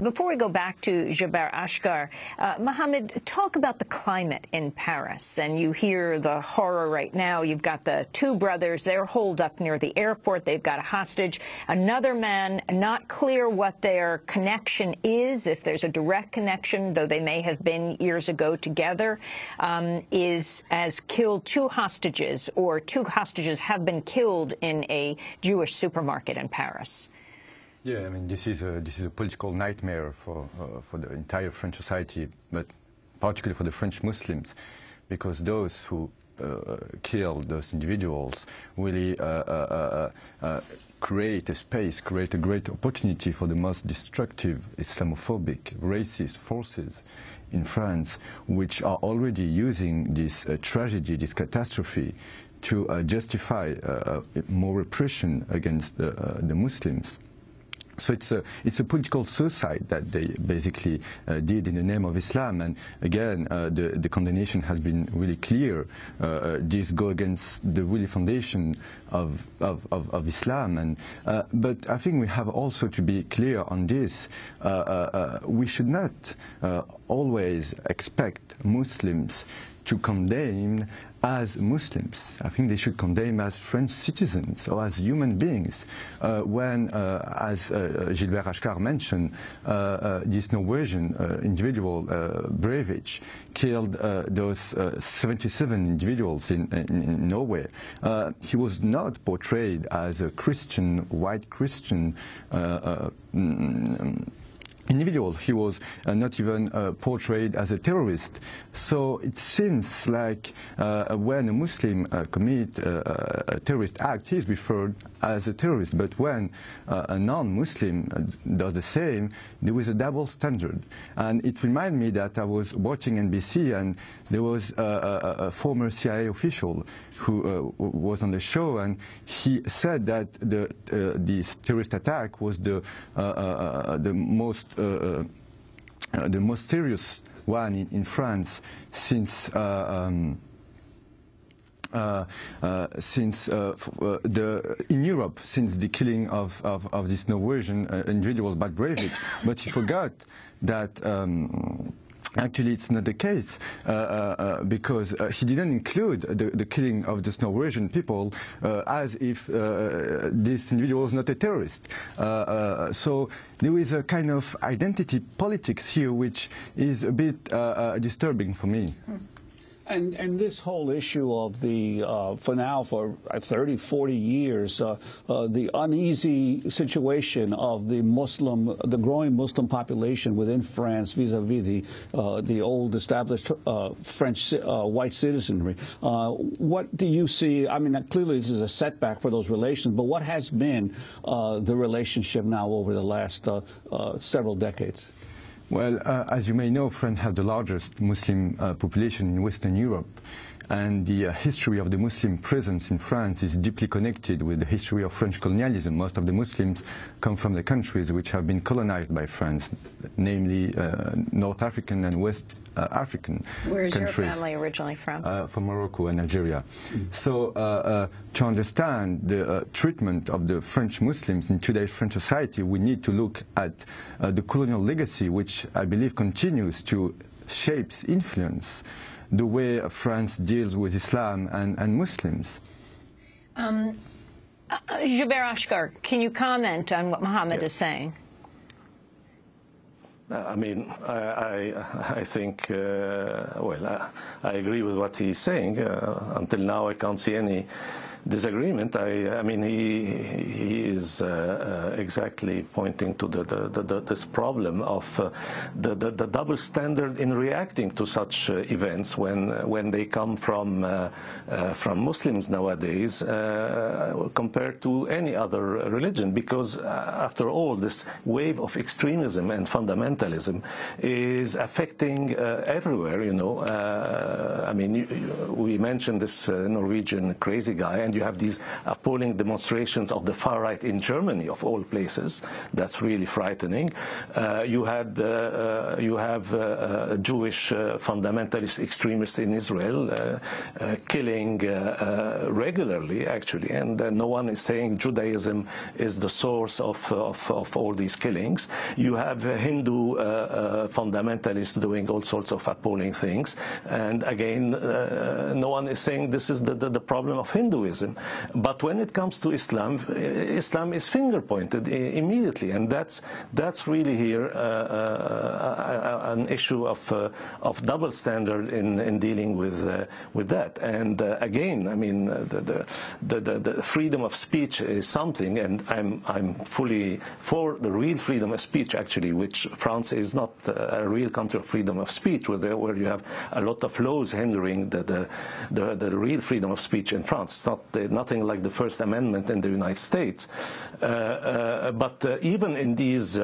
Before we go back to Jaber Ashkar, Mohammed, talk about the climate in Paris. And you hear the horror right now. You've got the two brothers. They're holed up near the airport. They've got a hostage. Another man, not clear what their connection is, if there's a direct connection, though they may have been years ago together, has killed two hostages, or two hostages have been killed in a Jewish supermarket in Paris. Yeah, I mean, this is a political nightmare for the entire French society, but particularly for the French Muslims, because those who killed those individuals really create a space, create a great opportunity for the most destructive Islamophobic, racist forces in France, which are already using this tragedy, this catastrophe, to justify more repression against the Muslims. So it's a political suicide that they basically did in the name of Islam, and again the condemnation has been really clear. This go against the really foundation of Islam, and but I think we have also to be clear on this. We should not always expect Muslims to condemn as Muslims. I think they should condemn as French citizens or as human beings. When, as Gilbert Ashkar mentioned, this Norwegian individual, Breivik, killed those 77 individuals in Norway. He was not portrayed as a Christian, white Christian individual. He was not even portrayed as a terrorist. So it seems like when a Muslim commits a terrorist act, he is referred as a terrorist. But when a non-Muslim does the same, there is a double standard. And it reminded me that I was watching NBC, and there was a former CIA official who was on the show, and he said that this terrorist attack was the most serious one in France since in Europe, since the killing of this Norwegian individual by Breivik. But he forgot that actually it's not the case, because he didn't include the killing of these Norwegian people as if this individual was not a terrorist. So there is a kind of identity politics here which is a bit disturbing for me. And this whole issue of the, for 30, 40 years, the uneasy situation of the growing Muslim population within France vis-a-vis the old established French white citizenry. What do you see? I mean, clearly this is a setback for those relations, but what has been the relationship now over the last several decades? Well, as you may know, France has the largest Muslim population in Western Europe, and the history of the Muslim presence in France is deeply connected with the history of French colonialism. Most of the Muslims come from the countries which have been colonized by France, namely North African and West African countries. Where is your family originally from? From Morocco and Algeria. So to understand the treatment of the French Muslims in today's French society, we need to look at the colonial legacy, which I believe continues to shape, influence the way France deals with Islam and Muslims. Jaber Ashkar, can you comment on what Mohammed is saying? I mean, I think, well, I agree with what he's saying. Until now, I can't see any disagreement. I mean, he is exactly pointing to this problem of the double standard in reacting to such events when they come from Muslims nowadays compared to any other religion, because after all, this wave of extremism and fundamentalism is affecting everywhere. You know, I mean, we mentioned this Norwegian crazy guy, and you have these appalling demonstrations of the far right in Germany, of all places. That's really frightening. You have Jewish fundamentalist extremists in Israel killing regularly, actually, and no one is saying Judaism is the source of all these killings. You have Hindu fundamentalists doing all sorts of appalling things, and again, no one is saying this is the problem of Hinduism. But when it comes to Islam, Islam is finger-pointed immediately, and that's really here an issue of double standard in dealing with that. And again, I mean, the freedom of speech is something, and I'm fully for the real freedom of speech, actually, which France is not a real country of freedom of speech, where you have a lot of laws hindering the real freedom of speech in France. It's not nothing like the First Amendment in the United States. But even in these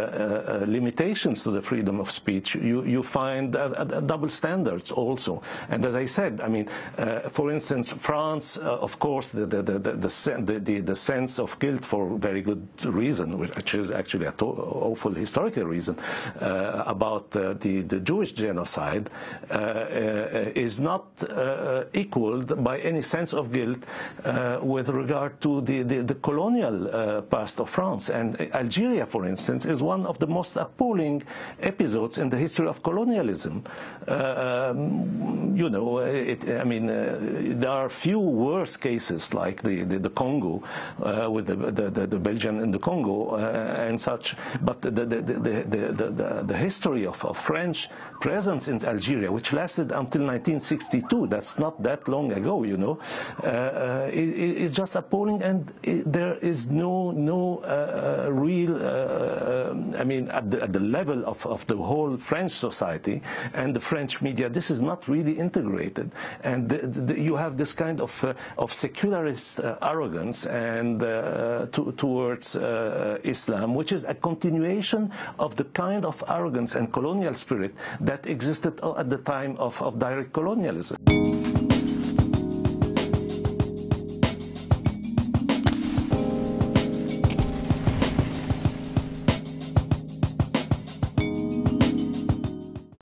limitations to the freedom of speech, you find double standards also. And as I said, I mean, for instance, France, of course, the sense of guilt for very good reason, which is actually an awful historical reason, about the Jewish genocide, is not equaled by any sense of guilt with regard to the colonial past of France. And Algeria, for instance, is one of the most appalling episodes in the history of colonialism. You know, I mean, there are few worse cases like the Congo, with the Belgian in the Congo and such. But the history of French presence in Algeria, which lasted until 1962, that's not that long ago, you know, is just appalling, and there is no real, I mean, at the level of the whole French society and the French media, this is not really integrated, and you have this kind of secularist arrogance and towards Islam, which is a continuation of the kind of arrogance and colonial spirit that existed at the time of direct colonialism.